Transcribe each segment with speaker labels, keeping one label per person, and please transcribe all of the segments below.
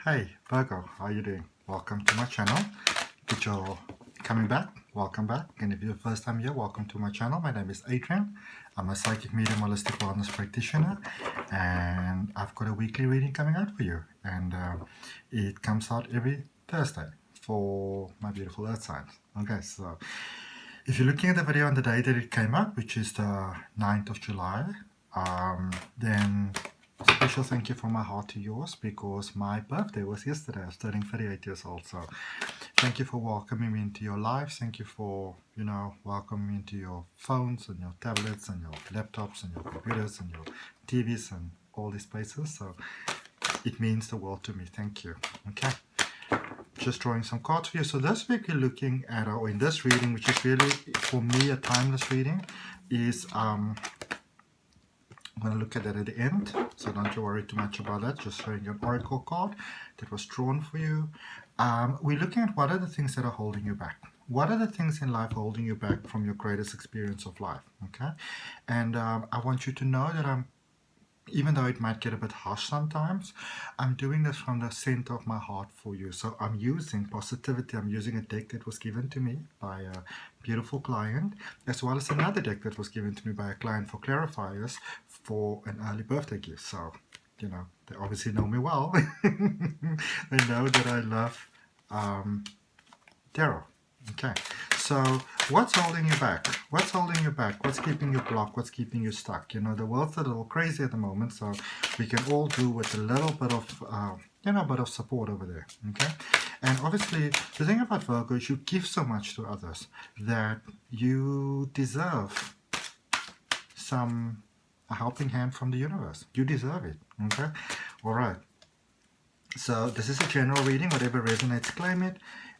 Speaker 1: Hey Virgo, how are you doing? Welcome to my channel. If you're coming back, welcome back. And if you're the first time here, welcome to my channel. My name is Adrian. I'm a psychic medium holistic wellness practitioner, and I've got a weekly reading coming out for you. And it comes out every Thursday for my beautiful earth signs. Okay, so if you're looking at the video on the day that it came out, which is the 9th of July, then special thank you from my heart to yours, because my birthday was yesterday. I was turning 38 years old. So thank you for welcoming me into your lives. Thank you for, welcoming me into your phones and your tablets and your laptops and your computers and your TVs and all these places. So it means the world to me. Thank you. Okay. Just drawing some cards for you. So this week we're looking at, or in this reading, which is really for me a timeless reading, is I'm going to look at that at the end, so don't you worry too much about that. Just showing you an oracle card that was drawn for you. We're looking at what are the things that are holding you back. What are the things in life holding you back from your greatest experience of life? Okay, and I want you to know that even though it might get a bit harsh sometimes, I'm doing this from the center of my heart for you. So I'm using positivity. I'm using a deck that was given to me by a beautiful client, as well as another deck that was given to me by a client for clarifiers for an early birthday gift. So, they obviously know me well. They know that I love tarot. Okay, so what's holding you back? What's holding you back? What's keeping you blocked? What's keeping you stuck? The world's a little crazy at the moment, so we can all do with a little bit of support over there. Okay, and obviously the thing about Virgo is you give so much to others that you deserve a helping hand from the universe. You deserve it. Okay, all right. So this is a general reading. Whatever resonates, claim it.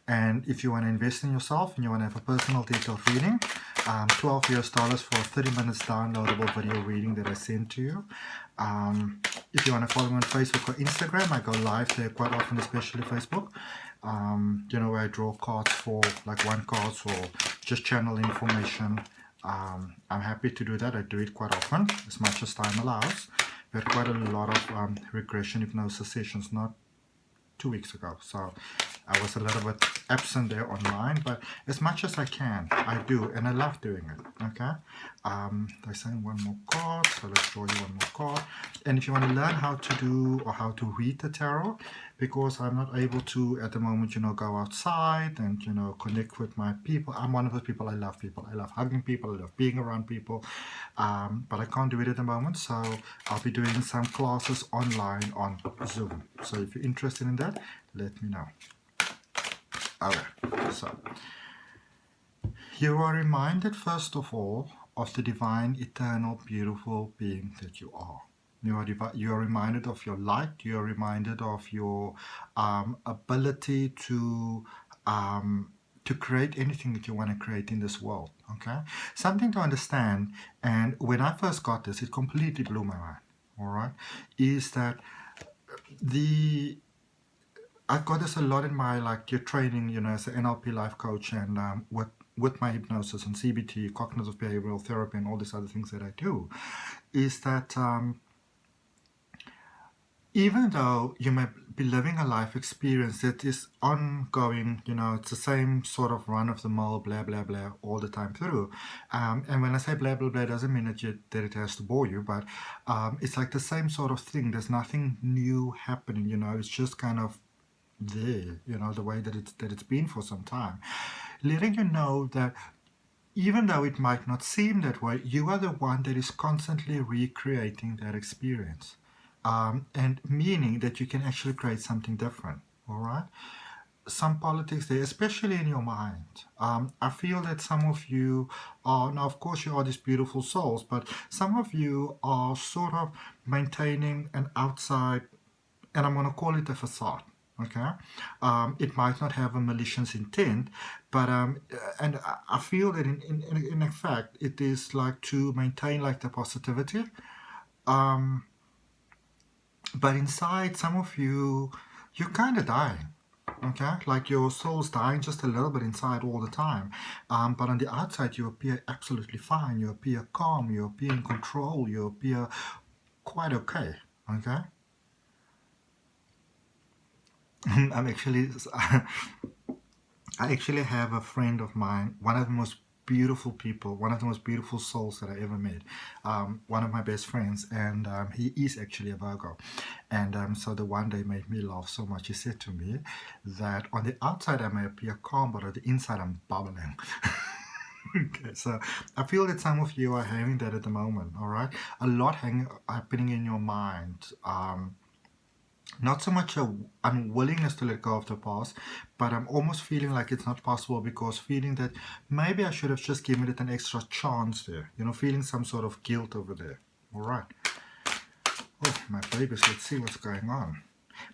Speaker 1: And if you want to invest in yourself and you want to have a personal detailed reading, $12 for a 30 minutes downloadable video reading that I send to you. If you want to follow me on Facebook or Instagram, I go live there quite often, especially Facebook. Where I draw cards for like one cards or just channel information. I'm happy to do that. I do it quite often, as much as time allows. We had quite a lot of regression hypnosis sessions, not 2 weeks ago, so I was a little bit absent there online, but as much as I can, I do, and I love doing it. Okay, I send one more card, so let's draw you one more card. And if you want to learn how to do or how to read the tarot, because I'm not able to at the moment, go outside and connect with my people. I'm one of those people. I love people. I love hugging people. I love being around people, but I can't do it at the moment. So I'll be doing some classes online on Zoom. So if you're interested in that, let me know. Okay, so you are reminded first of all of the divine, eternal, beautiful being that you are. You are reminded of your light. You are reminded of your ability to create anything that you want to create in this world. Okay, something to understand. And when I first got this, it completely blew my mind. All right, is that I've got this a lot in my your training, as an NLP life coach, and with my hypnosis and CBT, cognitive behavioral therapy, and all these other things that I do, is that even though you may be living a life experience that is ongoing, it's the same sort of run-of-the-mill, blah, blah, blah, all the time through. And when I say blah, blah, blah, it doesn't mean that it has to bore you, but it's like the same sort of thing. There's nothing new happening, it's just kind of there, the way that it's been for some time. Letting you know that even though it might not seem that way, you are the one that is constantly recreating that experience. And meaning that you can actually create something different, all right? Some politics there, especially in your mind. I feel that some of you are, now of course you are these beautiful souls, but some of you are sort of maintaining an outside, and I'm going to call it a facade. Okay, it might not have a malicious intent, but and I feel that in effect it is like to maintain like the positivity. But inside, some of you're kind of dying. Okay, like your soul's dying just a little bit inside all the time, but on the outside you appear absolutely fine. You appear calm. You appear in control. You appear quite okay. Okay. I'm actually, I actually have a friend of mine, one of the most beautiful people, one of the most beautiful souls that I ever met, one of my best friends, and he is actually a Virgo. And so the one day made me laugh so much. He said to me that on the outside I may appear calm, but on the inside I'm bubbling. Okay, so I feel that some of you are having that at the moment, all right? A lot happening in your mind. Not so much a unwillingness to let go of the past, but I'm almost feeling like it's not possible because feeling that maybe I should have just given it an extra chance there. You know, feeling some sort of guilt over there. All right. Oh, my babies, let's see what's going on.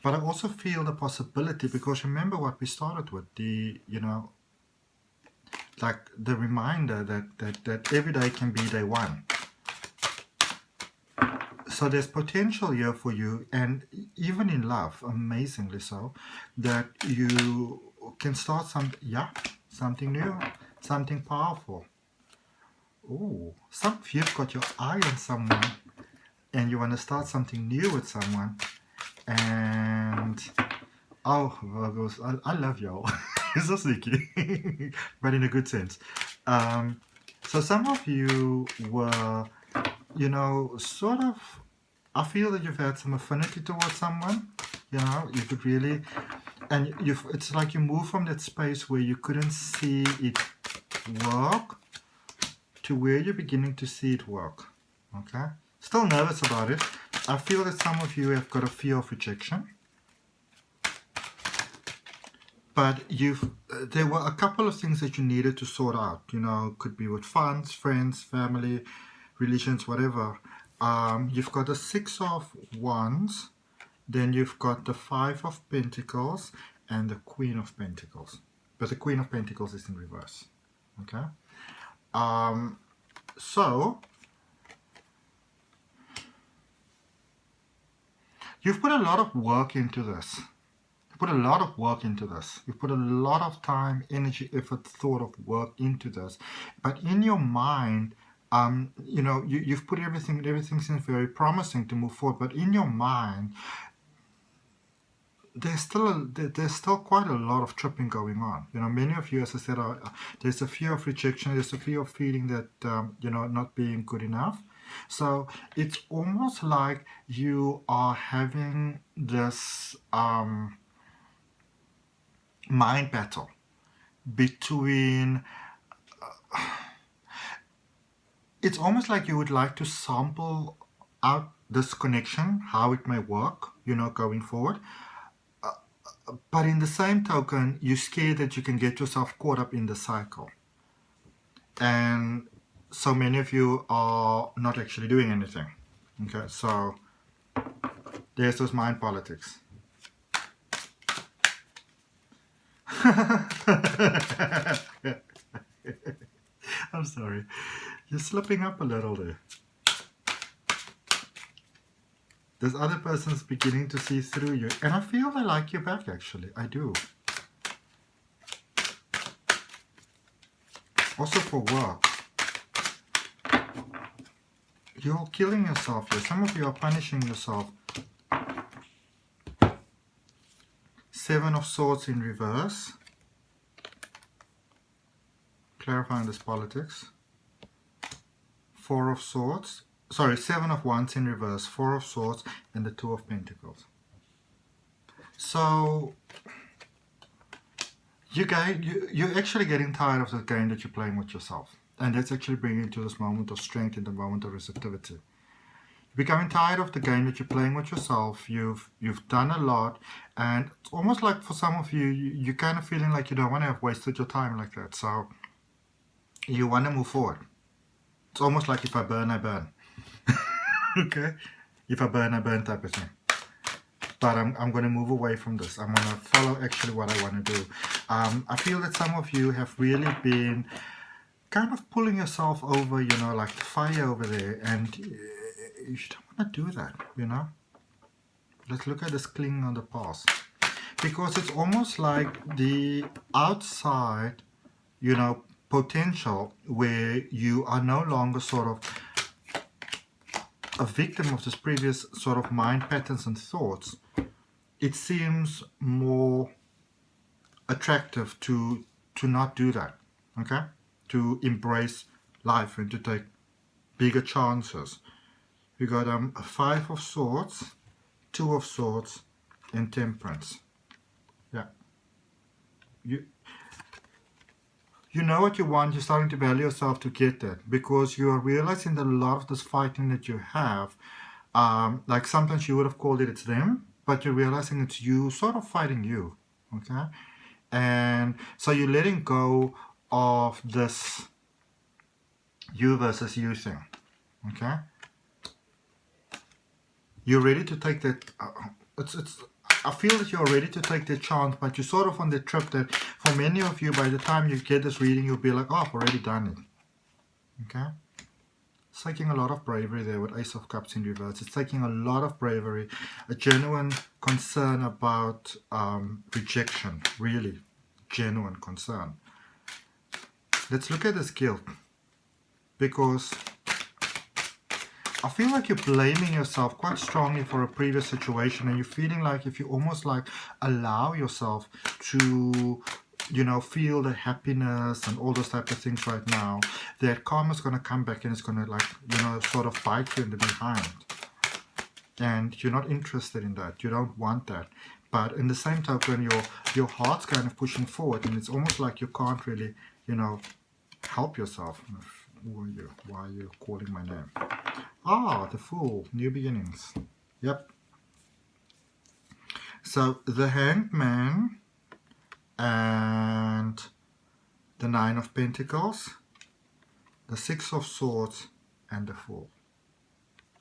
Speaker 1: But I also feel the possibility because remember what we started with, the, you know, like the reminder that every day can be day one. So there's potential here for you, and even in love, amazingly so, that you can start something new, something powerful. Oh, some of you've got your eye on someone and you want to start something new with someone. And oh, Virgos, I love y'all. It's so sneaky, but in a good sense. So some of you were, you know, sort of, I feel that you've had some affinity towards someone. You know, you could really, and it's like you move from that space where you couldn't see it work to where you're beginning to see it work. Okay? Still nervous about it. I feel that some of you have got a fear of rejection. But there were a couple of things that you needed to sort out. You know, could be with funds, friends, family, religions, whatever. You've got the 6 of Wands, then you've got the 5 of Pentacles and the Queen of Pentacles. But the Queen of Pentacles is in reverse. Okay? So, you've put a lot of work into this. You put a lot of work into this. You put a lot of time, energy, effort, thought of work into this. But in your mind, you know, you've put everything seems very promising to move forward. But in your mind, there's still quite a lot of tripping going on. You know, many of you, as I said, there's a fear of rejection. There's a fear of feeling that, you know, not being good enough. So it's almost like you are having this mind battle between it's almost like you would like to sample out this connection, how it may work, you know, going forward. But in the same token, you're scared that you can get yourself caught up in the cycle. And so many of you are not actually doing anything. Okay, so there's those mind politics. I'm sorry. You're slipping up a little there. This other person's beginning to see through you. And I feel they like you back, actually. I do. Also for work. You're killing yourself here. Some of you are punishing yourself. 7 of Swords in reverse. Clarifying this politics. 4 of Swords. Sorry, 7 of Wands in reverse, 4 of Swords, and the 2 of Pentacles. So, you're actually getting tired of the game that you're playing with yourself. And that's actually bringing you to this moment of strength and the moment of receptivity. You're becoming tired of the game that you're playing with yourself. You've done a lot. And it's almost like for some of you, you're kind of feeling like you don't want to have wasted your time like that. So, you want to move forward. It's almost like if I burn, I burn. Okay, if I burn, I burn type of thing. But I'm going to move away from this. I'm going to follow actually what I want to do. I feel that some of you have really been kind of pulling yourself over, you know, like the fire over there. And you don't want to do that, you know. Let's look at this clinging on the past. Because it's almost like the outside, you know, potential where you are no longer sort of a victim of this previous sort of mind patterns and thoughts, it seems more attractive to not do that, okay? To embrace life and to take bigger chances. You got a 5 of Swords, 2 of Swords, and Temperance. Yeah. You know what you want, you're starting to value yourself to get that, because you are realizing that a lot of this fighting that you have, like sometimes you would have called it's them, but you're realizing it's you sort of fighting you, okay? And so you're letting go of this you versus you thing, okay? You're ready to take that, I feel that you're ready to take the chance, but you're sort of on the trip that for many of you, by the time you get this reading, you'll be like, oh, I've already done it. Okay? It's taking a lot of bravery there with Ace of Cups in reverse. It's taking a lot of bravery, a genuine concern about rejection, really genuine concern. Let's look at this guilt, because I feel like you're blaming yourself quite strongly for a previous situation, and you're feeling like if you almost like allow yourself to, you know, feel the happiness and all those types of things right now, that karma's going to come back and it's going to, like, you know, sort of bite you in the behind. And you're not interested in that. You don't want that. But in the same token, your heart's kind of pushing forward, and it's almost like you can't really, you know, help yourself. Who are you? Why are you calling my name? Ah, the Fool, new beginnings. Yep. So the Hanged Man and the 9 of Pentacles, the 6 of Swords, and the Fool.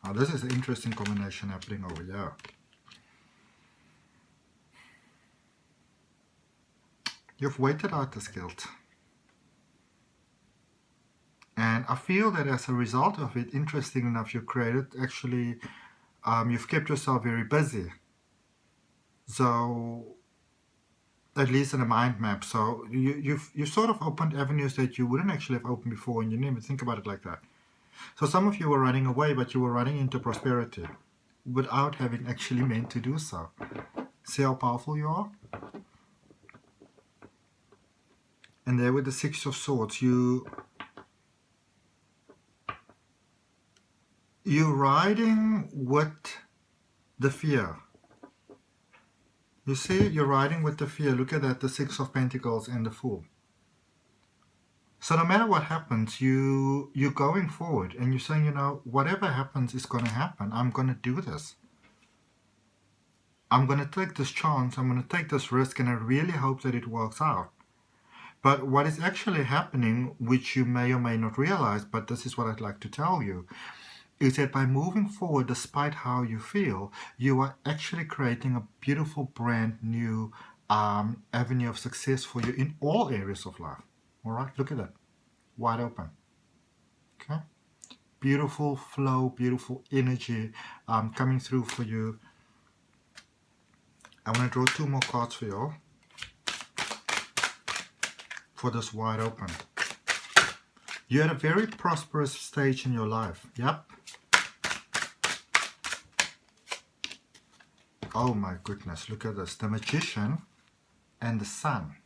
Speaker 1: Now this is an interesting combination happening over here. You've waited out this guilt. And I feel that as a result of it, interesting enough, you created actually, you've kept yourself very busy. So, at least in a mind map. So, you've sort of opened avenues that you wouldn't actually have opened before, and you didn't even think about it like that. So, some of you were running away, but you were running into prosperity without having actually meant to do so. See how powerful you are? And there with the 6 of Swords, you're riding with the fear. You see, you're riding with the fear. Look at that, the 6 of Pentacles and the Fool. So no matter what happens, you're going forward and you're saying, you know, whatever happens is going to happen. I'm going to do this. I'm going to take this chance. I'm going to take this risk, and I really hope that it works out. But what is actually happening, which you may or may not realize, but this is what I'd like to tell you, is that by moving forward, despite how you feel, you are actually creating a beautiful, brand new avenue of success for you in all areas of life. All right, look at that. Wide open. Okay. Beautiful flow, beautiful energy coming through for you. I want to draw 2 more cards for you all for this wide open. You're at a very prosperous stage in your life. Yep. Oh my goodness, look at this. The Magician and the Sun.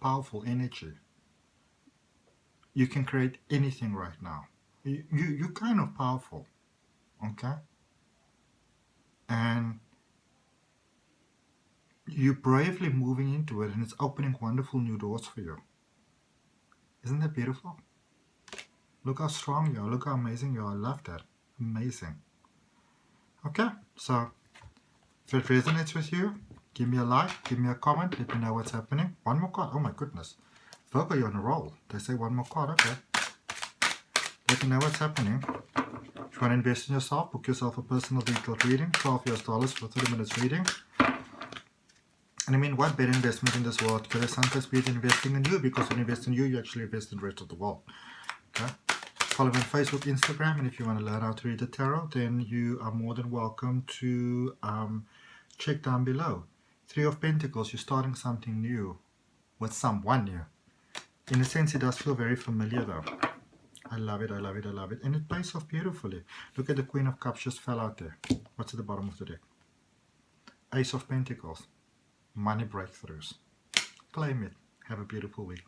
Speaker 1: Powerful energy. You can create anything right now. You're kind of powerful. Okay? And you're bravely moving into it, and it's opening wonderful new doors for you. Isn't that beautiful? Look how strong you are. Look how amazing you are. I love that. Amazing. Okay, so if it resonates with you, give me a like, give me a comment, let me know what's happening. 1 more card. Oh my goodness. Virgo, you're on a roll. They say 1 more card. Okay. Let me know what's happening. If you want to invest in yourself, book yourself a personal detailed reading, $12 for 30 minutes reading. And I mean, what better investment in this world could a sometimes be investing in you? Because when you invest in you, you actually invest in the rest of the world. Okay? Follow me on Facebook, Instagram, and if you want to learn how to read the tarot, then you are more than welcome to check down below. 3 of Pentacles, you're starting something new with someone new. In a sense, it does feel very familiar though. I love it, I love it, I love it. And it plays off beautifully. Look at the Queen of Cups just fell out there. What's at the bottom of the deck? Ace of Pentacles, money breakthroughs. Claim it. Have a beautiful week.